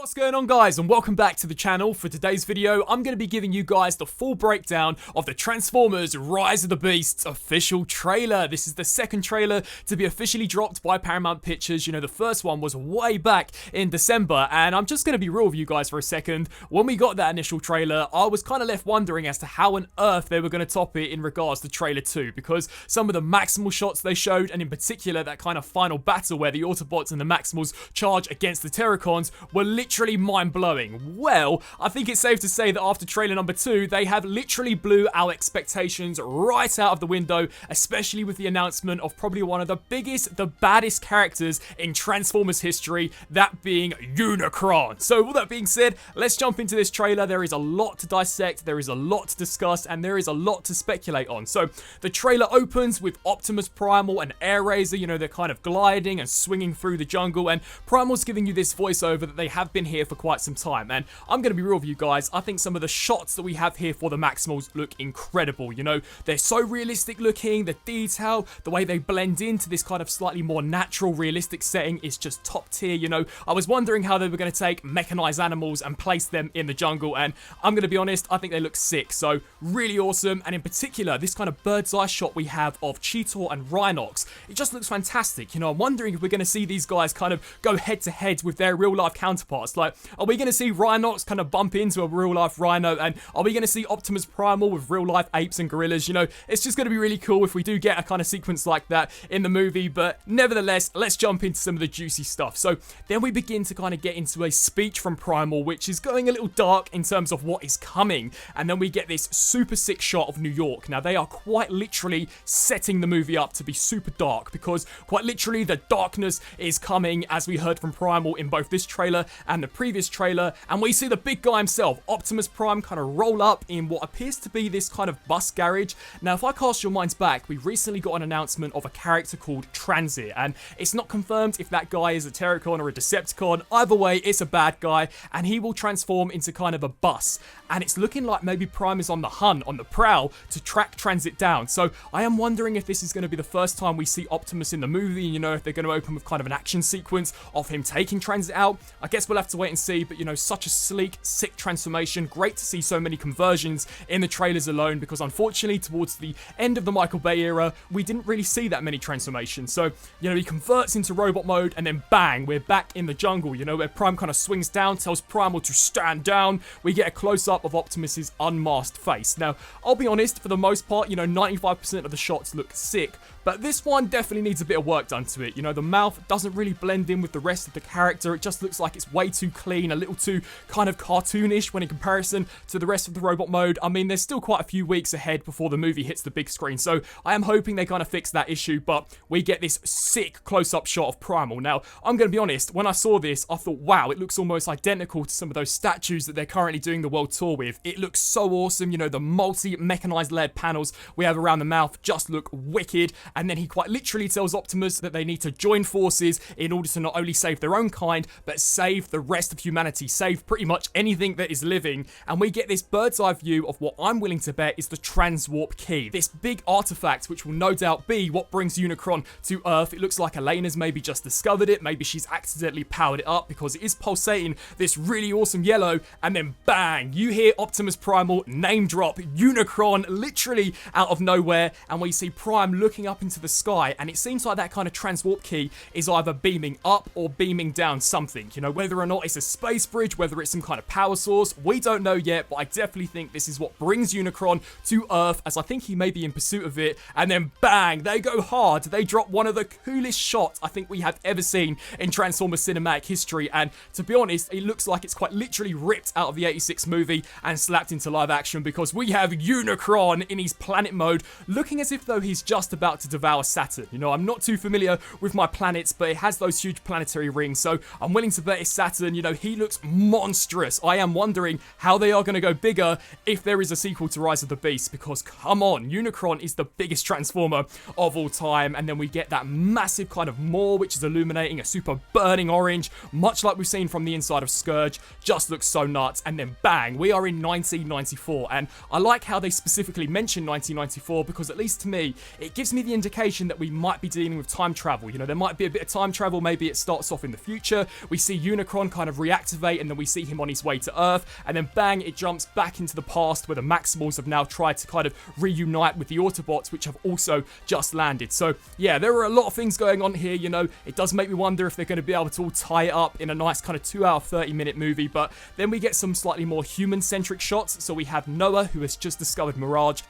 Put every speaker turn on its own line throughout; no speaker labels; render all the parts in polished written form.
What's going on, guys, and welcome back to the channel. For today's video, I'm going to be giving you guys the full breakdown of the Transformers Rise of the Beasts official trailer. This is the second trailer to be officially dropped by Paramount Pictures. You know, the first one was way back in December, and I'm just going to be real with you guys for a second. When we got that initial trailer, I was kind of left wondering as to how on earth they were going to top it in regards to trailer 2, because some of the Maximal shots they showed, and in particular that kind of final battle where the Autobots and the Maximals charge against the Terrocons, were literally mind-blowing. Well, I think it's safe to say that after trailer number 2, they have literally blew our expectations right out of the window, especially with the announcement of probably one of the biggest, the baddest characters in Transformers history, that being Unicron. So with that being said, let's jump into this trailer. There is a lot to dissect, there is a lot to discuss, and there is a lot to speculate on. So the trailer opens with Optimus Primal and Air Razor. You know, they're kind of gliding and swinging through the jungle, and Primal's giving you this voiceover that they have been here for quite some time. And I'm going to be real with you guys, I think some of the shots that we have here for the Maximals look incredible. You know, they're so realistic looking, the detail, the way they blend into this kind of slightly more natural, realistic setting is just top tier. You know, I was wondering how they were going to take mechanized animals and place them in the jungle, and I'm going to be honest, I think they look sick. So really awesome, and in particular, this kind of bird's eye shot we have of Cheetor and Rhinox, it just looks fantastic. You know, I'm wondering if we're going to see these guys kind of go head to head with their real life counterparts. Like, are we going to see Rhinox kind of bump into a real life Rhino, and are we going to see Optimus Primal with real life apes and gorillas? You know, it's just going to be really cool if we do get a kind of sequence like that in the movie. But nevertheless, let's jump into some of the juicy stuff. So then we begin to kind of get into a speech from Primal, which is going a little dark in terms of what is coming, and then we get this super sick shot of New York. Now, they are quite literally setting the movie up to be super dark, because quite literally the darkness is coming, as we heard from Primal in both this trailer and the previous trailer. And we see the big guy himself, Optimus Prime, kind of roll up in what appears to be this kind of bus garage. Now, if I cast your minds back, we recently got an announcement of a character called Transit, and it's not confirmed if that guy is a Terrocon or a Decepticon. Either way, it's a bad guy, and he will transform into kind of a bus, and it's looking like maybe Prime is on the hunt, on the prowl, to track Transit down. So I am wondering if this is going to be the first time we see Optimus in the movie, you know, if they're going to open with kind of an action sequence of him taking Transit out. I guess we'll have to wait and see, but you know, such a sleek, sick transformation. Great to see so many conversions in the trailers alone, because unfortunately towards the end of the Michael Bay era, we didn't really see that many transformations. So, you know, he converts into robot mode, and then bang, we're back in the jungle, you know, where Prime kind of swings down, tells Primal to stand down. We get a close-up of Optimus's unmasked face. Now, I'll be honest, for the most part, you know, 95% of the shots look sick, but this one definitely needs a bit of work done to it. You know, the mouth doesn't really blend in with the rest of the character. It just looks like it's way too clean, a little too kind of cartoonish when in comparison to the rest of the robot mode. I mean, there's still quite a few weeks ahead before the movie hits the big screen, so I am hoping they kind of fix that issue, but we get this sick close-up shot of Primal. Now, I'm going to be honest, when I saw this, I thought, wow, it looks almost identical to some of those statues that they're currently doing the world tour with. It looks so awesome. You know, the multi-mechanized layered panels we have around the mouth just look wicked, and then he quite literally tells Optimus that they need to join forces in order to not only save their own kind, but save the rest of humanity, save pretty much anything that is living. And we get this bird's eye view of what I'm willing to bet is the Transwarp Key, this big artifact which will no doubt be what brings Unicron to Earth. It looks like Elena's maybe just discovered it, maybe she's accidentally powered it up, because it is pulsating this really awesome yellow, and then bang, you hear Optimus Primal name drop Unicron literally out of nowhere, and we see Prime looking up into the sky, and it seems like that kind of Transwarp Key is either beaming up or beaming down something. You know, whether or not it's a space bridge, whether it's some kind of power source, we don't know yet, but I definitely think this is what brings Unicron to Earth, as I think he may be in pursuit of it. And then bang, they go hard. They drop one of the coolest shots I think we have ever seen in Transformers cinematic history, and to be honest, it looks like it's quite literally ripped out of the 86 movie and slapped into live action, because we have Unicron in his planet mode, looking as if though he's just about to devour Saturn. You know, I'm not too familiar with my planets, but it has those huge planetary rings, so I'm willing to bet it's Saturn. You know, he looks monstrous. I am wondering how they are going to go bigger if there is a sequel to Rise of the Beast, because come on, Unicron is the biggest Transformer of all time. And then we get that massive kind of maw, which is illuminating a super burning orange, much like we've seen from the inside of Scourge. Just looks so nuts. And then bang, we are in 1994, and I like how they specifically mention 1994, because at least to me, it gives me the indication that we might be dealing with time travel. You know, there might be a bit of time travel. Maybe it starts off in the future. We see Unicron kind of reactivate, and then we see him on his way to Earth, and then bang, it jumps back into the past where the Maximals have now tried to kind of reunite with the Autobots, which have also just landed. So yeah, there are a lot of things going on here. You know, it does make me wonder if they're going to be able to all tie it up in a nice kind of 2-hour 30-minute movie. But then we get some slightly more human-centric shots. So we have Noah, who has just discovered Mirage.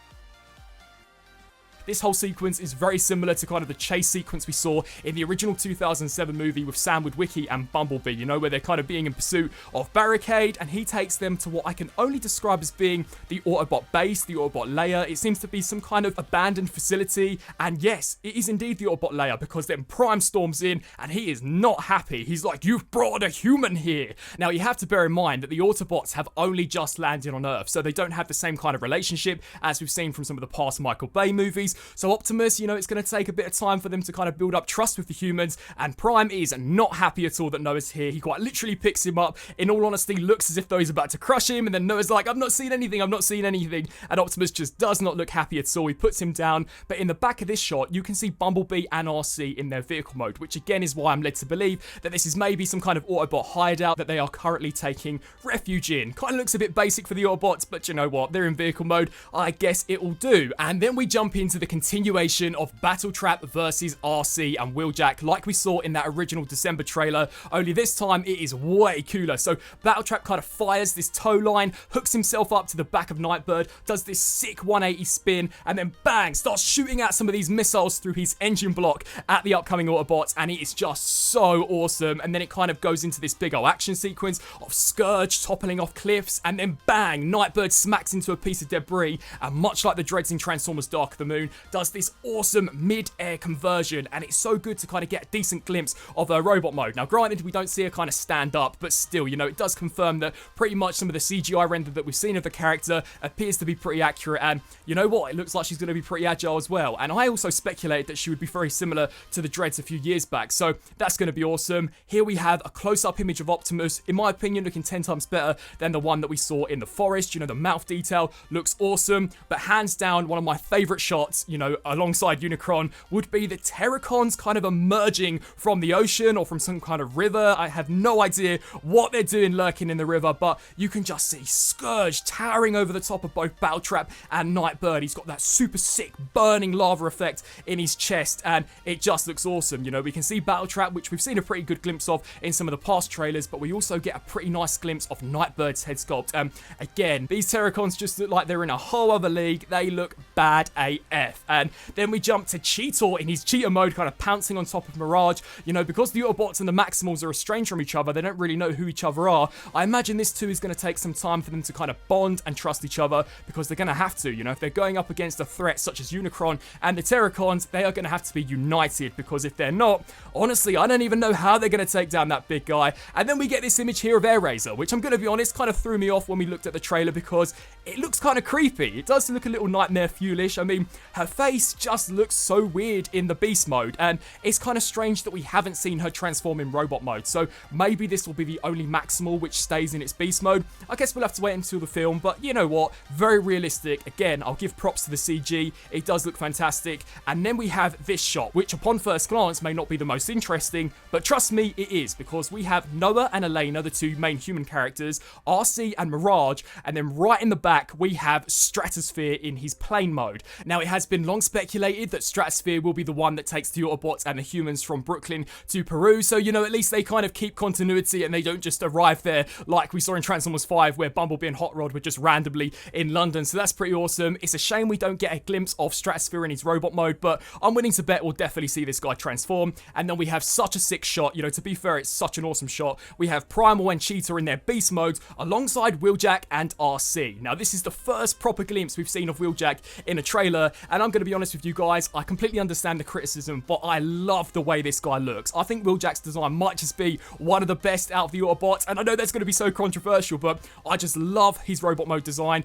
This whole sequence is very similar to kind of the chase sequence we saw in the original 2007 movie with Sam Witwicky and Bumblebee, you know, where they're kind of being in pursuit of Barricade, and he takes them to what I can only describe as being the Autobot base, the Autobot layer. It seems to be some kind of abandoned facility, and yes, it is indeed the Autobot layer, because then Prime storms in, and he is not happy. He's like, "You've brought a human here." Now, you have to bear in mind that the Autobots have only just landed on Earth, so they don't have the same kind of relationship as we've seen from some of the past Michael Bay movies. So Optimus, you know, it's going to take a bit of time for them to kind of build up trust with the humans, and Prime is not happy at all that Noah's here. He quite literally picks him up, in all honesty, looks as if though he's about to crush him, and then Noah's like, "I've not seen anything, I've not seen anything," and Optimus just does not look happy at all. He puts him down, but in the back of this shot, you can see Bumblebee and RC in their vehicle mode, which again is why I'm led to believe that this is maybe some kind of Autobot hideout that they are currently taking refuge in. Kind of looks a bit basic for the Autobots, but you know what, they're in vehicle mode, I guess it will do. And then we jump into the continuation of Battletrap versus RC and Wheeljack, like we saw in that original December trailer, only this time it is way cooler. So Battletrap kind of fires this tow line, hooks himself up to the back of Nightbird, does this sick 180 spin, and then bang, starts shooting out some of these missiles through his engine block at the upcoming Autobots, and it is just so awesome. And then it kind of goes into this big old action sequence of Scourge toppling off cliffs, and then bang, Nightbird smacks into a piece of debris, and much like the dreads in Transformers Dark of the Moon, does this awesome mid-air conversion, and it's so good to kind of get a decent glimpse of her robot mode. Now granted, we don't see her kind of stand up, but still, you know, it does confirm that pretty much some of the CGI render that we've seen of the character appears to be pretty accurate, and you know what, it looks like she's going to be pretty agile as well. And I also speculated that she would be very similar to the dreads a few years back, so that's going to be awesome. Here we have a close-up image of Optimus, in my opinion looking 10 times better than the one that we saw in the forest. You know, the mouth detail looks awesome, but hands down, one of my favorite shots, you know, alongside Unicron, would be the Terracons kind of emerging from the ocean or from some kind of river. I have no idea what they're doing lurking in the river, but you can just see Scourge towering over the top of both Battletrap and Nightbird. He's got that super sick burning lava effect in his chest, and it just looks awesome. You know, we can see Battletrap, which we've seen a pretty good glimpse of in some of the past trailers, but we also get a pretty nice glimpse of Nightbird's head sculpt. Again, these Terracons just look like they're in a whole other league. They look bad AF. And then we jump to Cheetor in his cheetah mode, kind of pouncing on top of Mirage. You know, because the Autobots and the Maximals are estranged from each other, they don't really know who each other are. I imagine this too is going to take some time for them to kind of bond and trust each other, because they're going to have to. You know, if they're going up against a threat such as Unicron and the Terracons, they are going to have to be united, because if they're not, honestly, I don't even know how they're going to take down that big guy. And then we get this image here of Airazor, which I'm going to be honest, kind of threw me off when we looked at the trailer, because it looks kind of creepy. It does look a little Nightmare Fuelish. I mean, her face just looks so weird in the beast mode, and it's kind of strange that we haven't seen her transform in robot mode. So maybe this will be the only Maximal which stays in its beast mode. I guess we'll have to wait until the film, but you know what, very realistic. Again, I'll give props to the CG, it does look fantastic. And then we have this shot, which upon first glance may not be the most interesting, but trust me, it is, because we have Noah and Elena, the two main human characters, RC and Mirage, and then right in the back we have Stratosphere in his plane mode. Now, it has been long speculated that Stratosphere will be the one that takes the Autobots and the humans from Brooklyn to Peru, so you know, at least they kind of keep continuity and they don't just arrive there like we saw in Transformers 5, where Bumblebee and Hot Rod were just randomly in London. So that's pretty awesome. It's a shame we don't get a glimpse of Stratosphere in his robot mode, but I'm willing to bet we'll definitely see this guy transform. And then we have such a sick shot. You know, to be fair, it's such an awesome shot. We have Primal and Cheetah in their beast modes alongside Wheeljack and RC. Now, this is the first proper glimpse we've seen of Wheeljack in a trailer, and I'm going to be honest with you guys, I completely understand the criticism, but I love the way this guy looks. I think Wheeljack's design might just be one of the best out of the Autobots, and I know that's going to be so controversial, but I just love his robot mode design.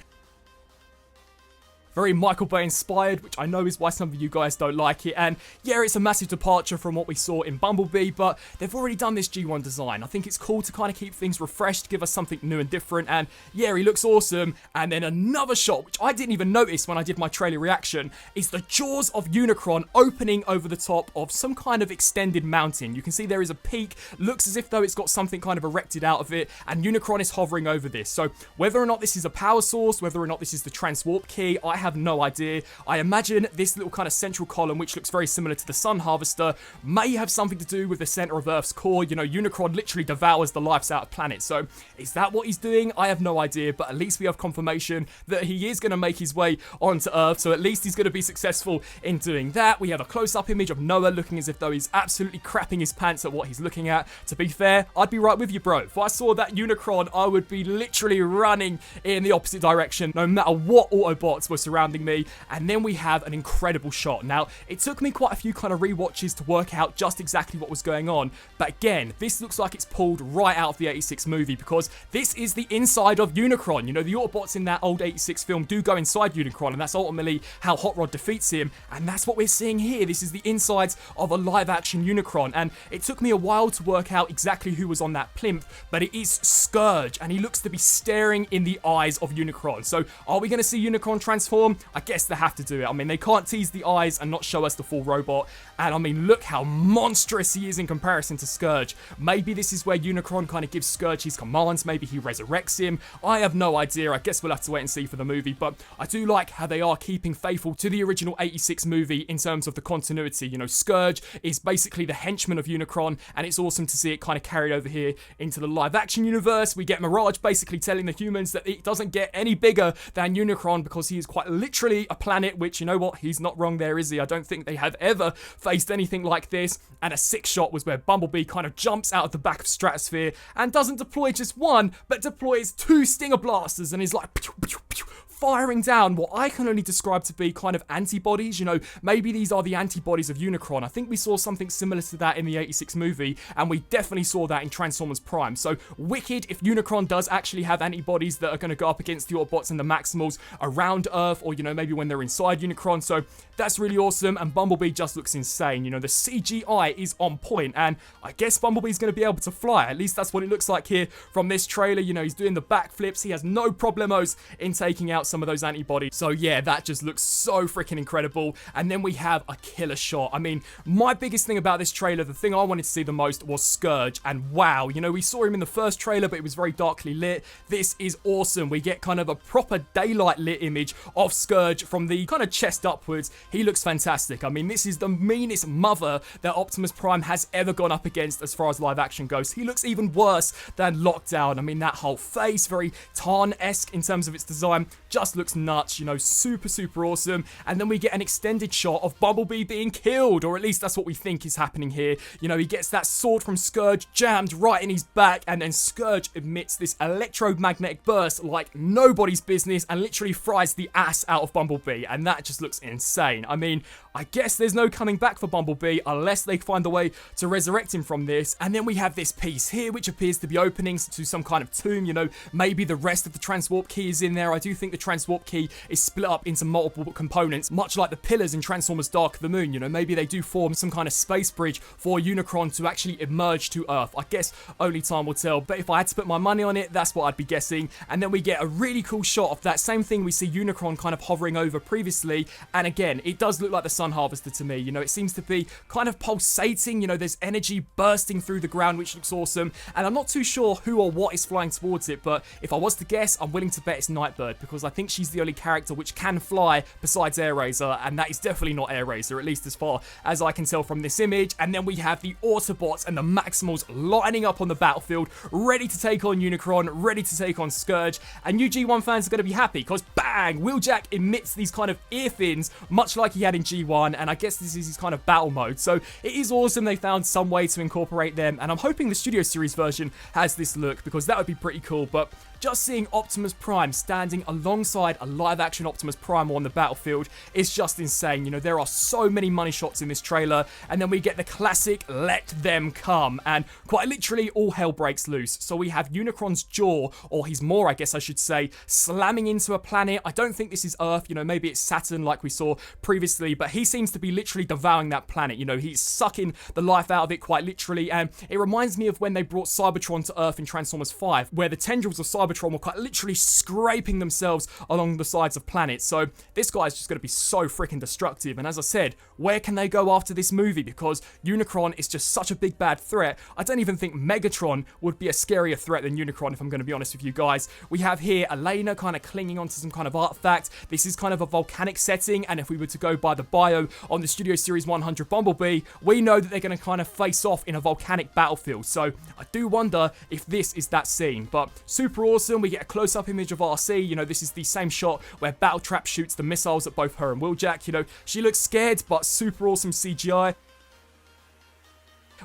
very Michael Bay inspired, which I know is why some of you guys don't like it. And yeah, it's a massive departure from what we saw in Bumblebee, but they've already done this G1 design. I think it's cool to kind of keep things refreshed, give us something new and different. And yeah, he looks awesome. And then another shot, which I didn't even notice when I did my trailer reaction, is the jaws of Unicron opening over the top of some kind of extended mountain. You can see there is a peak, looks as if though it's got something kind of erected out of it, and Unicron is hovering over this. So whether or not this is a power source, whether or not this is the transwarp key, I have no idea. I imagine this little kind of central column, which looks very similar to the Sun Harvester, may have something to do with the center of Earth's core. You know, Unicron literally devours the lives out of planets. So is that what he's doing? I have no idea, but at least we have confirmation that he is going to make his way onto Earth. So at least he's going to be successful in doing that. We have a close-up image of Noah looking as if though he's absolutely crapping his pants at what he's looking at. To be fair, I'd be right with you, bro. If I saw that Unicron, I would be literally running in the opposite direction, no matter what Autobots were surrounding me. And then we have an incredible shot. Now, it took me quite a few kind of rewatches to work out just exactly what was going on. But again, this looks like it's pulled right out of the 86 movie, because this is the inside of Unicron. You know, the Autobots in that old 86 film do go inside Unicron, and that's ultimately how Hot Rod defeats him. And that's what we're seeing here. This is the insides of a live-action Unicron. And it took me a while to work out exactly who was on that plinth, but it is Scourge, and he looks to be staring in the eyes of Unicron. So are we going to see Unicron transform? I guess they have to do it. I mean, they can't tease the eyes and not show us the full robot. And I mean, look how monstrous he is in comparison to Scourge. Maybe this is where Unicron kind of gives Scourge his commands. Maybe he resurrects him. I have no idea. I guess we'll have to wait and see for the movie. But I do like how they are keeping faithful to the original 86 movie in terms of the continuity. You know, Scourge is basically the henchman of Unicron, and it's awesome to see it kind of carried over here into the live action universe. We get Mirage basically telling the humans that it doesn't get any bigger than Unicron, because he is quite literally a planet, which, you know what, he's not wrong there, is he? I don't think they have ever faced anything like this. And a sick shot was where Bumblebee kind of jumps out of the back of Stratosphere and doesn't deploy just one, but deploys 2 Stinger Blasters and is like pew, pew, pew, firing down what I can only describe to be kind of antibodies. You know, maybe these are the antibodies of Unicron. I think we saw something similar to that in the 86 movie, and we definitely saw that in Transformers Prime. So wicked if Unicron does actually have antibodies that are going to go up against the Autobots and the Maximals around Earth, or, you know, maybe when they're inside Unicron. So that's really awesome, and Bumblebee just looks insane. You know, the CGI is on point, and I guess Bumblebee's going to be able to fly. At least that's what it looks like here from this trailer. You know, he's doing the backflips. He has no problemos in taking out some of those antibodies. So yeah, that just looks so freaking incredible. And then we have a killer shot. I mean, my biggest thing about this trailer, the thing I wanted to see the most, was Scourge. And wow, you know, we saw him in the first trailer, but it was very darkly lit. This is awesome. We get kind of a proper daylight lit image of Scourge from the kind of chest upwards. He looks fantastic. I mean, this is the meanest mother that Optimus Prime has ever gone up against as far as live action goes. He looks even worse than Lockdown. I mean, that whole face, very Tarn-esque in terms of its design, just looks nuts, you know, super, super awesome. And then we get an extended shot of Bumblebee being killed, or at least that's what we think is happening here. You know, he gets that sword from Scourge jammed right in his back, and then Scourge emits this electromagnetic burst like nobody's business and literally fries the ass out of Bumblebee, and that just looks insane. I mean, I guess there's no coming back for Bumblebee unless they find a way to resurrect him from this. And then we have this piece here, which appears to be openings to some kind of tomb. You know, maybe the rest of the transwarp key is in there. I do think the transwarp key is split up into multiple components, much like the pillars in Transformers Dark of the Moon. You know, maybe they do form some kind of space bridge for Unicron to actually emerge to Earth. I guess only time will tell, but if I had to put my money on it, that's what I'd be guessing. And then we get a really cool shot of that same thing we see Unicron kind of hovering over previously. And again, it does look like the Sun Harvester to me. You know, it seems to be kind of pulsating. You know, there's energy bursting through the ground, which looks awesome. And I'm not too sure who or what is flying towards it, but if I was to guess, I'm willing to bet it's Nightbird, because I think she's the only character which can fly besides Airazor, and that is definitely not Airazor, at least as far as I can tell from this image. And then we have the Autobots and the Maximals lining up on the battlefield, ready to take on Unicron, ready to take on Scourge. And you G1 fans are going to be happy, because bang, Wheeljack emits these kind of ear fins, much like he had in G1, and I guess this is his kind of battle mode. So it is awesome they found some way to incorporate them, and I'm hoping the Studio Series version has this look, because that would be pretty cool. But just seeing Optimus Prime standing alongside alongside a live-action Optimus Prime on the battlefield is just insane. You know, there are so many money shots in this trailer, and then we get the classic "let them come," and quite literally all hell breaks loose. So we have Unicron's jaw, or his maw, I guess I should say, slamming into a planet. I don't think this is Earth, you know, maybe it's Saturn like we saw previously, but he seems to be literally devouring that planet. You know, he's sucking the life out of it quite literally, and it reminds me of when they brought Cybertron to Earth in Transformers 5, where the tendrils of Cybertron were quite literally scraping themselves along the sides of planets. So this guy is just going to be so freaking destructive, and as I said, where can they go after this movie? Because Unicron is just such a big bad threat. I don't even think Megatron would be a scarier threat than Unicron, if I'm going to be honest with you guys. We have here Elena kind of clinging onto some kind of artifact. This is kind of a volcanic setting, and if we were to go by the bio on the Studio Series 100 Bumblebee, we know that they're going to kind of face off in a volcanic battlefield. So I do wonder if this is that scene, but super awesome. We get a close-up image of RC. You know, this is the same shot where Battletrap shoots the missiles at both her and Wheeljack. You know, she looks scared, but super awesome CGI.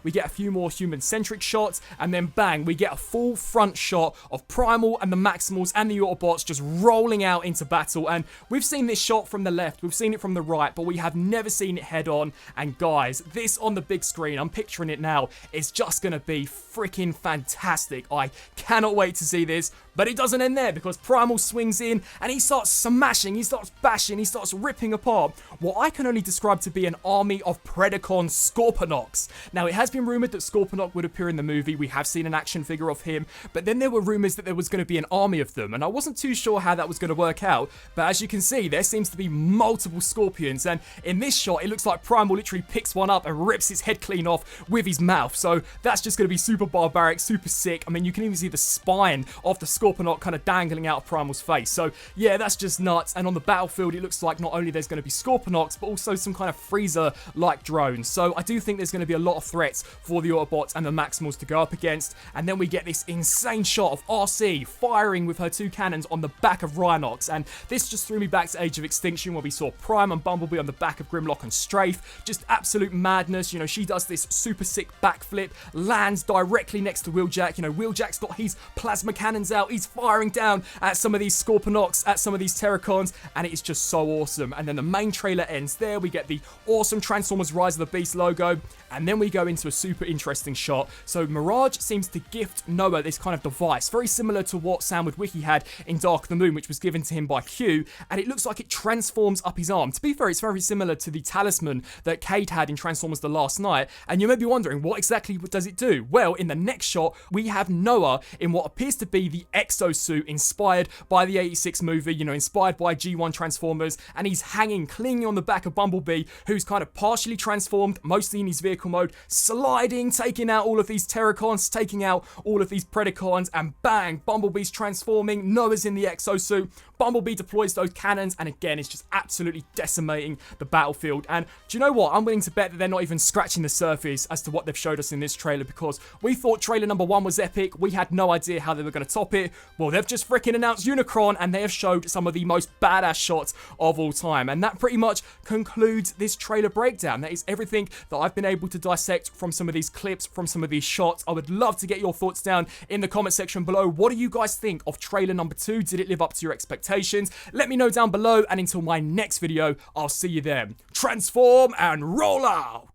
We get a few more human-centric shots, and then bang, we get a full front shot of Primal and the Maximals and the Autobots just rolling out into battle. And we've seen this shot from the left, we've seen it from the right, but we have never seen it head-on. And guys, this on the big screen, I'm picturing it now, is just gonna be freaking fantastic. I cannot wait to see this. But it doesn't end there, because Primal swings in and he starts smashing, he starts bashing, he starts ripping apart what I can only describe to be an army of Predacon Scorponok's. Now, it has been rumored that Scorponok would appear in the movie. We have seen an action figure of him, but then there were rumors that there was going to be an army of them, and I wasn't too sure how that was going to work out. But as you can see, there seems to be multiple Scorpions, and in this shot, it looks like Primal literally picks one up and rips its head clean off with his mouth. So that's just going to be super barbaric, super sick. I mean, you can even see the spine of the Scorponok kind of dangling out of Primal's face. So yeah, that's just nuts. And on the battlefield, it looks like not only there's going to be Scorponoks, but also some kind of freezer-like drones. So I do think there's going to be a lot of threats for the Autobots and the Maximals to go up against. And then we get this insane shot of RC firing with her two cannons on the back of Rhinox. And this just threw me back to Age of Extinction, where we saw Prime and Bumblebee on the back of Grimlock and Strafe. Just absolute madness. You know, she does this super sick backflip, lands directly next to Wheeljack. You know, Wheeljack's got his plasma cannons out. He's firing down at some of these Scorponoks, at some of these Terracons, and it is just so awesome. And then the main trailer ends there. We get the awesome Transformers Rise of the Beast logo, and then we go into a super interesting shot. So Mirage seems to gift Noah this kind of device, very similar to what Sam with Wiki had in Dark of the Moon, which was given to him by Q, and it looks like it transforms up his arm. To be fair, it's very similar to the talisman that Cade had in Transformers The Last Night, and you may be wondering, what exactly does it do? Well, in the next shot, we have Noah in what appears to be the Exo-Suit inspired by the 86 movie, you know, inspired by G1 Transformers, and he's hanging, clinging on the back of Bumblebee, who's kind of partially transformed, mostly in his vehicle mode, sliding, taking out all of these Terracons, taking out all of these Predacons, and bang, Bumblebee's transforming, Noah's in the Exo-Suit, Bumblebee deploys those cannons, and again, it's just absolutely decimating the battlefield. And do you know what? I'm willing to bet that they're not even scratching the surface as to what they've showed us in this trailer, because we thought trailer number 1 was epic. We had no idea how they were going to top it. Well, they've just freaking announced Unicron, and they have showed some of the most badass shots of all time. And that pretty much concludes this trailer breakdown. That is everything that I've been able to dissect from some of these clips, from some of these shots. I would love to get your thoughts down in the comment section below. What do you guys think of trailer number 2? Did it live up to your expectations? Let me know down below, and until my next video, I'll see you then. Transform and roll out!